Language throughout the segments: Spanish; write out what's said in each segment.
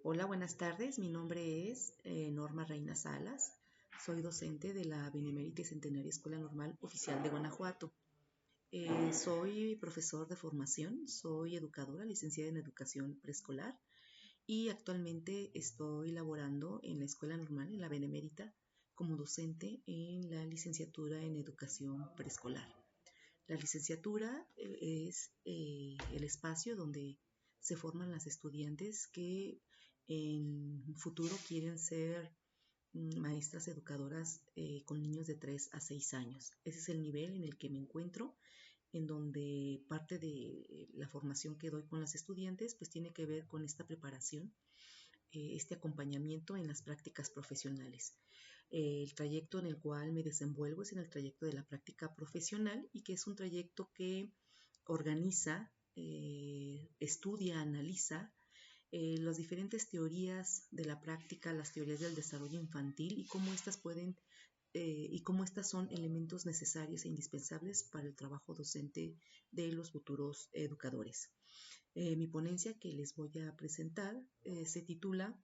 Hola, buenas tardes. Mi nombre es Norma Reina Salas. Soy docente de la Benemérita y Centenaria Escuela Normal Oficial de Guanajuato. Soy profesor de formación, soy educadora, licenciada en educación preescolar y actualmente estoy laborando en la Escuela Normal, en la Benemérita, como docente en la licenciatura en educación preescolar. La licenciatura es el espacio donde se forman las estudiantes que en futuro quieren ser maestras educadoras con niños de 3 a 6 años. Ese es el nivel en el que me encuentro, en donde parte de la formación que doy con las estudiantes pues tiene que ver con esta preparación, este acompañamiento en las prácticas profesionales. El trayecto en el cual me desenvuelvo es en el trayecto de la práctica profesional y que es un trayecto que organiza, estudia, analiza las diferentes teorías de la práctica, las teorías del desarrollo infantil y cómo estas pueden y cómo estas son elementos necesarios e indispensables para el trabajo docente de los futuros educadores. Mi ponencia que les voy a presentar se titula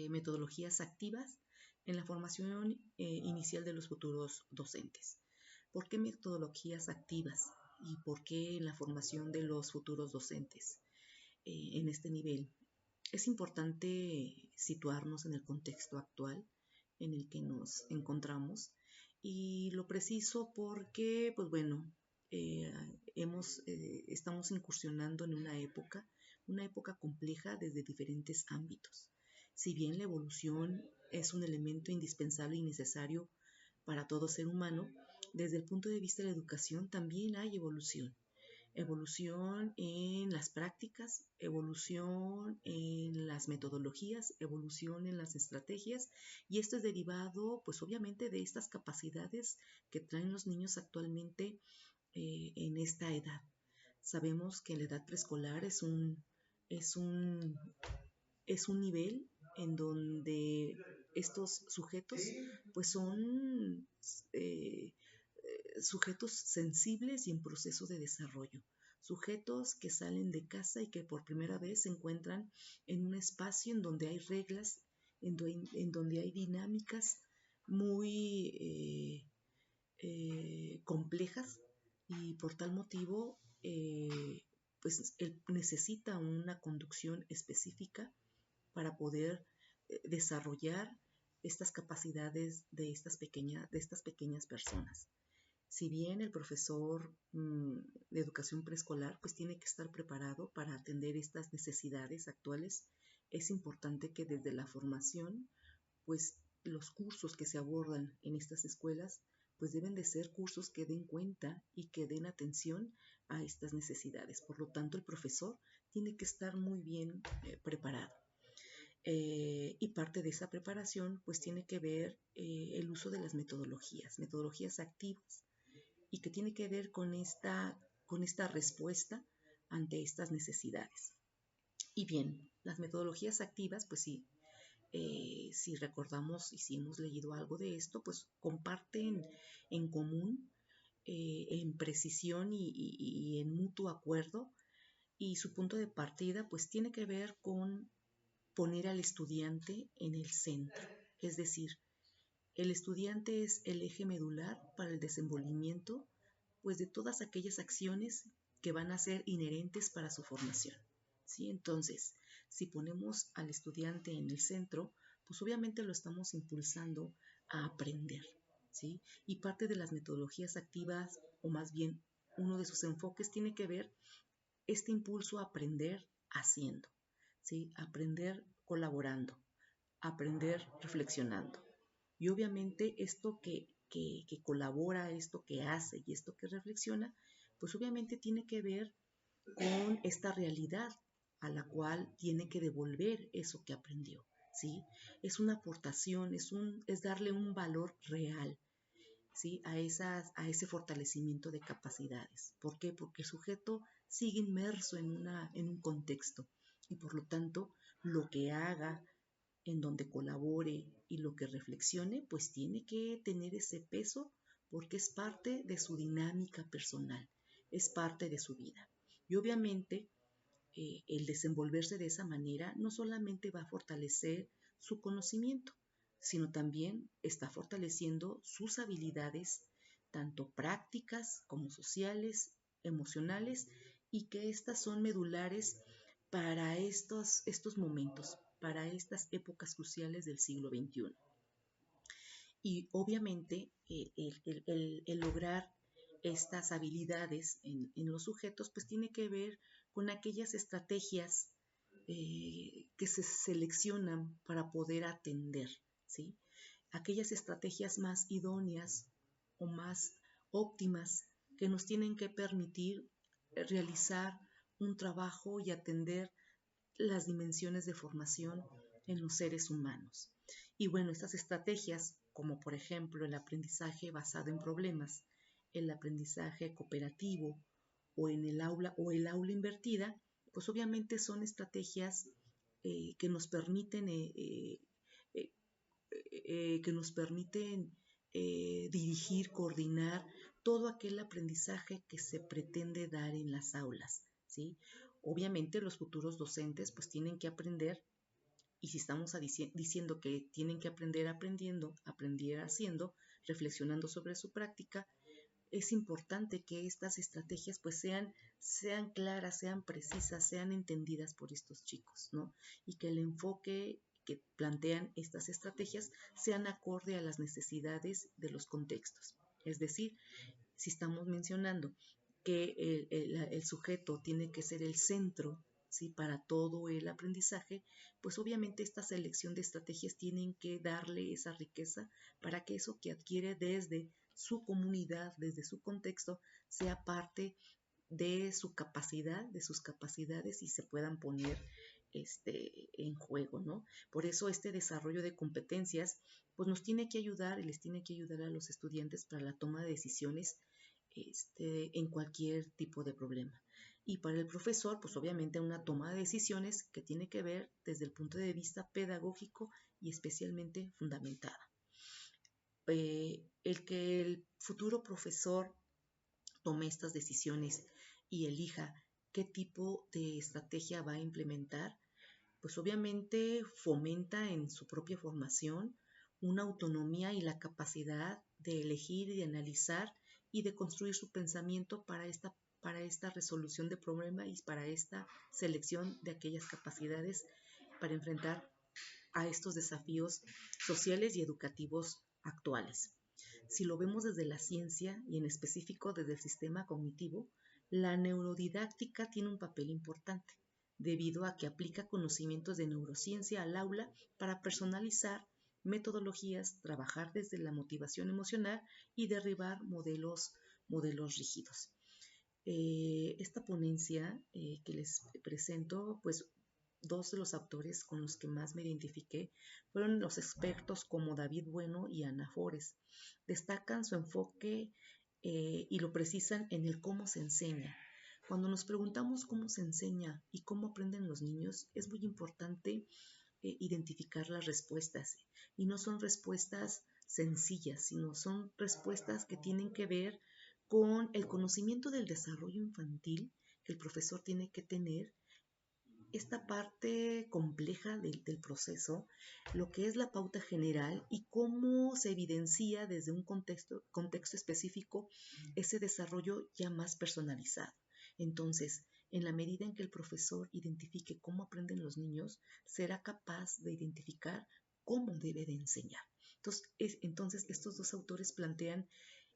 Metodologías activas en la formación inicial de los futuros docentes. ¿Por qué metodologías activas y por qué en la formación de los futuros docentes en este nivel? Es importante situarnos en el contexto actual en el que nos encontramos y lo preciso porque, pues bueno, eh, estamos incursionando en una época compleja desde diferentes ámbitos. Si bien la evolución es un elemento indispensable y necesario para todo ser humano, desde el punto de vista de la educación también hay evolución. Evolución en las prácticas, evolución en las metodologías, evolución en las estrategias, y esto es derivado pues obviamente de estas capacidades que traen los niños actualmente en esta edad. Sabemos que la edad preescolar es un, es un nivel en donde estos sujetos pues son sujetos sensibles y en proceso de desarrollo, sujetos que salen de casa y que por primera vez se encuentran en un espacio en donde hay reglas, en donde hay dinámicas muy complejas y por tal motivo pues él necesita una conducción específica para poder desarrollar estas capacidades de estas pequeñas personas. Si bien el profesor de educación preescolar pues tiene que estar preparado para atender estas necesidades actuales, es importante que desde la formación pues los cursos que se abordan en estas escuelas pues deben de ser cursos que den cuenta y que den atención a estas necesidades. Por lo tanto, el profesor tiene que estar muy bien preparado. Y parte de esa preparación pues tiene que ver el uso de las metodologías activas, y que tiene que ver con esta respuesta ante estas necesidades. Y bien, las metodologías activas, pues sí, si recordamos y si hemos leído algo de esto, pues comparten en común, en precisión y en mutuo acuerdo, y su punto de partida pues tiene que ver con poner al estudiante en el centro, es decir, el estudiante es el eje medular para el desenvolvimiento pues de todas aquellas acciones que van a ser inherentes para su formación. ¿Sí? Entonces, si ponemos al estudiante en el centro, pues obviamente lo estamos impulsando a aprender. ¿Sí? Y parte de las metodologías activas, o más bien uno de sus enfoques, tiene que ver este impulso a aprender haciendo, ¿sí? Aprender colaborando, aprender reflexionando. Y obviamente esto que colabora, esto que hace y esto que reflexiona, pues obviamente tiene que ver con esta realidad a la cual tiene que devolver eso que aprendió, ¿sí? Es una aportación, es darle un valor real, ¿sí? A ese fortalecimiento de capacidades. ¿Por qué? Porque el sujeto sigue inmerso en un contexto y por lo tanto lo que haga, en donde colabore y lo que reflexione, pues tiene que tener ese peso porque es parte de su dinámica personal, es parte de su vida. Y obviamente el desenvolverse de esa manera no solamente va a fortalecer su conocimiento, sino también está fortaleciendo sus habilidades, tanto prácticas como sociales, emocionales, y que estas son medulares para estos momentos, para estas épocas cruciales del siglo XXI. Y obviamente el lograr estas habilidades en los sujetos pues tiene que ver con aquellas estrategias que se seleccionan para poder atender, ¿sí? Aquellas estrategias más idóneas o más óptimas que nos tienen que permitir realizar un trabajo y atender las dimensiones de formación en los seres humanos. Y bueno, estas estrategias, como por ejemplo el aprendizaje basado en problemas, el aprendizaje cooperativo o el aula invertida, pues obviamente son estrategias que nos permiten eh, dirigir, coordinar todo aquel aprendizaje que se pretende dar en las aulas, ¿sí? Obviamente los futuros docentes pues tienen que aprender, y si estamos diciendo que tienen que aprender aprendiendo, aprender haciendo, reflexionando sobre su práctica, es importante que estas estrategias pues sean claras, sean precisas, sean entendidas por estos chicos, ¿no? Y que el enfoque que plantean estas estrategias sean acorde a las necesidades de los contextos. Es decir, si estamos mencionando que el sujeto tiene que ser el centro, ¿sí?, para todo el aprendizaje, pues obviamente esta selección de estrategias tienen que darle esa riqueza para que eso que adquiere desde su comunidad, desde su contexto, sea parte de su capacidad, de sus capacidades y se puedan poner en juego, ¿no? Por eso este desarrollo de competencias pues nos tiene que ayudar y les tiene que ayudar a los estudiantes para la toma de decisiones en cualquier tipo de problema. Y para el profesor, pues obviamente una toma de decisiones que tiene que ver desde el punto de vista pedagógico y especialmente fundamentada. El que el futuro profesor tome estas decisiones y elija qué tipo de estrategia va a implementar, pues obviamente fomenta en su propia formación una autonomía y la capacidad de elegir y de analizar y de construir su pensamiento para esta resolución de problemas y para esta selección de aquellas capacidades para enfrentar a estos desafíos sociales y educativos actuales. Si lo vemos desde la ciencia y en específico desde el sistema cognitivo, la neurodidáctica tiene un papel importante debido a que aplica conocimientos de neurociencia al aula para personalizar metodologías, trabajar desde la motivación emocional y derribar modelos rígidos. Esta ponencia que les presento, pues dos de los autores con los que más me identifiqué fueron los expertos como David Bueno y Ana Forés. Destacan su enfoque y lo precisan en el cómo se enseña. Cuando nos preguntamos cómo se enseña y cómo aprenden los niños, es muy importante identificar las respuestas. Y no son respuestas sencillas, sino son respuestas que tienen que ver con el conocimiento del desarrollo infantil que el profesor tiene que tener, esta parte compleja del proceso, lo que es la pauta general y cómo se evidencia desde un contexto específico ese desarrollo ya más personalizado. Entonces, en la medida en que el profesor identifique cómo aprenden los niños, será capaz de identificar cómo debe de enseñar. Entonces estos dos autores plantean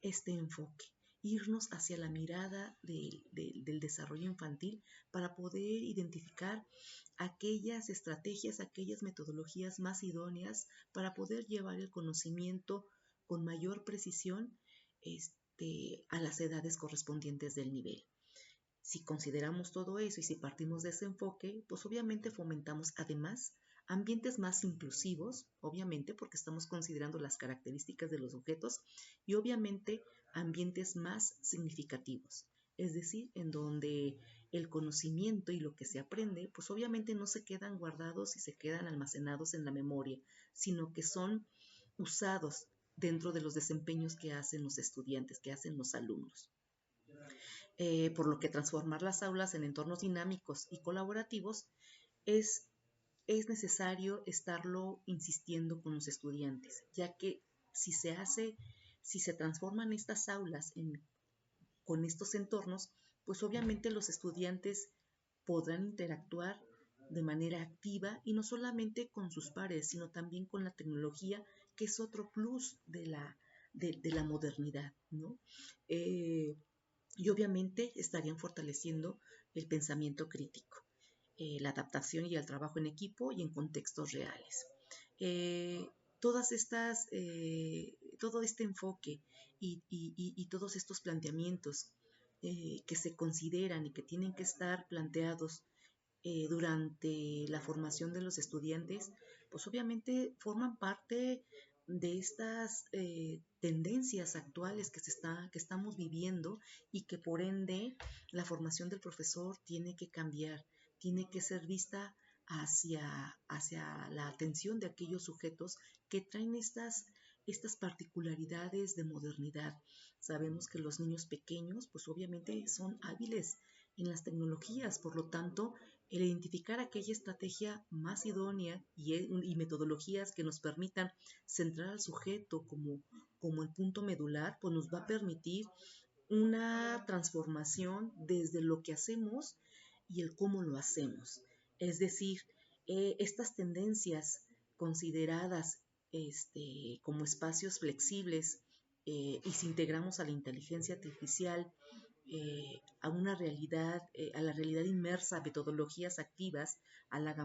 este enfoque, irnos hacia la mirada del desarrollo infantil para poder identificar aquellas estrategias, aquellas metodologías más idóneas para poder llevar el conocimiento con mayor precisión a las edades correspondientes del nivel. Si consideramos todo eso y si partimos de ese enfoque, pues obviamente fomentamos además ambientes más inclusivos, obviamente porque estamos considerando las características de los sujetos, y obviamente ambientes más significativos, es decir, en donde el conocimiento y lo que se aprende, pues obviamente no se quedan guardados y se quedan almacenados en la memoria, sino que son usados dentro de los desempeños que hacen los estudiantes, que hacen los alumnos. por lo que transformar las aulas en entornos dinámicos y colaborativos es, es necesario estarlo insistiendo con los estudiantes, ya que si se hace, si se transforman estas aulas con estos entornos, pues obviamente los estudiantes podrán interactuar de manera activa y no solamente con sus pares, sino también con la tecnología, que es otro plus de la modernidad, ¿no? Y obviamente estarían fortaleciendo el pensamiento crítico, la adaptación y el trabajo en equipo y en contextos reales. Eh, todo este enfoque y todos estos planteamientos que se consideran y que tienen que estar planteados durante la formación de los estudiantes, pues obviamente forman parte de estas tendencias actuales que estamos viviendo y que por ende la formación del profesor tiene que cambiar, tiene que ser vista hacia la atención de aquellos sujetos que traen estas particularidades de modernidad. Sabemos que los niños pequeños, pues obviamente son hábiles en las tecnologías, por lo tanto, el identificar aquella estrategia más idónea y metodologías que nos permitan centrar al sujeto como el punto medular, pues nos va a permitir una transformación desde lo que hacemos y el cómo lo hacemos. Es decir, estas tendencias consideradas como espacios flexibles y si integramos a la inteligencia artificial a la realidad inmersa, metodologías activas, a la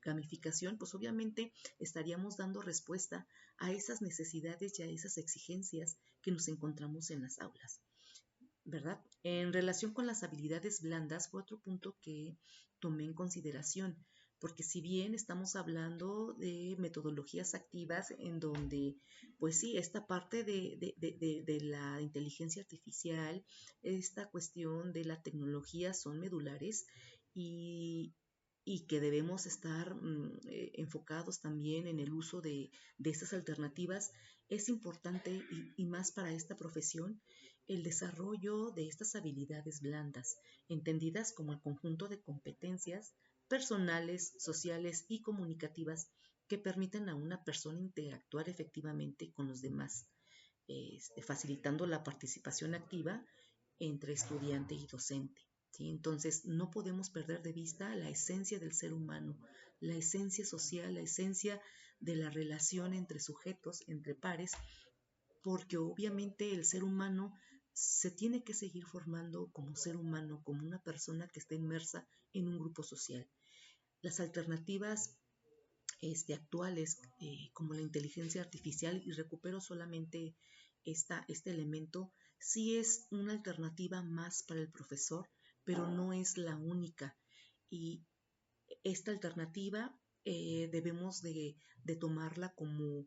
gamificación, pues obviamente estaríamos dando respuesta a esas necesidades y a esas exigencias que nos encontramos en las aulas, ¿verdad? En relación con las habilidades blandas fue otro punto que tomé en consideración, porque si bien estamos hablando de metodologías activas en donde, pues sí, esta parte de la inteligencia artificial, esta cuestión de la tecnología son medulares y, y que debemos estar enfocados también en el uso de estas alternativas, es importante y más para esta profesión el desarrollo de estas habilidades blandas, entendidas como el conjunto de competencias personales, sociales y comunicativas que permiten a una persona interactuar efectivamente con los demás, facilitando la participación activa entre estudiante y docente. ¿Sí? Entonces, no podemos perder de vista la esencia del ser humano, la esencia social, la esencia de la relación entre sujetos, entre pares, porque obviamente el ser humano se tiene que seguir formando como ser humano, como una persona que está inmersa en un grupo social. Las alternativas actuales, como la inteligencia artificial, y recupero solamente este elemento, sí es una alternativa más para el profesor, pero no es la única. Y esta alternativa debemos de tomarla como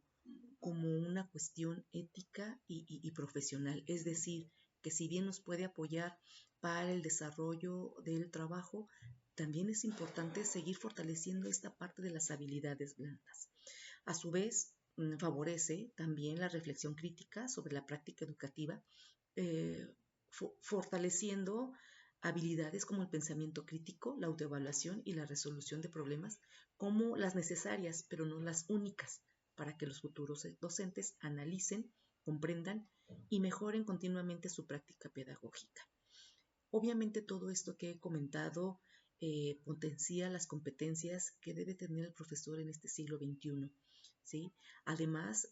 una cuestión ética y profesional. Es decir, que si bien nos puede apoyar para el desarrollo del trabajo, también es importante seguir fortaleciendo esta parte de las habilidades blandas. A su vez, favorece también la reflexión crítica sobre la práctica educativa, eh, fortaleciendo habilidades como el pensamiento crítico, la autoevaluación y la resolución de problemas como las necesarias, pero no las únicas, para que los futuros docentes analicen, comprendan y mejoren continuamente su práctica pedagógica. Obviamente todo esto que he comentado potencia las competencias que debe tener el profesor en este siglo XXI. ¿Sí? Además,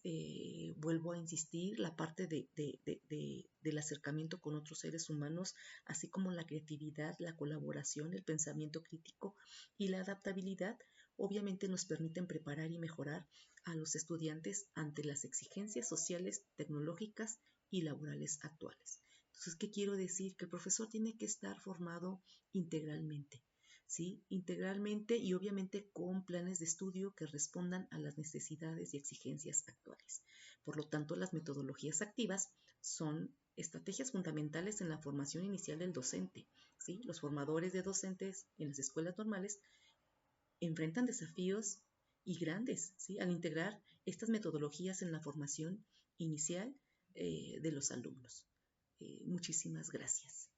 vuelvo a insistir, la parte del acercamiento con otros seres humanos, así como la creatividad, la colaboración, el pensamiento crítico y la adaptabilidad, obviamente nos permiten preparar y mejorar a los estudiantes ante las exigencias sociales, tecnológicas y laborales actuales. Entonces, ¿qué quiero decir? Que el profesor tiene que estar formado integralmente, ¿sí? Integralmente y obviamente con planes de estudio que respondan a las necesidades y exigencias actuales. Por lo tanto, las metodologías activas son estrategias fundamentales en la formación inicial del docente, ¿sí? Los formadores de docentes en las escuelas normales enfrentan desafíos y grandes, ¿sí? Al integrar estas metodologías en la formación inicial de los alumnos. Muchísimas gracias.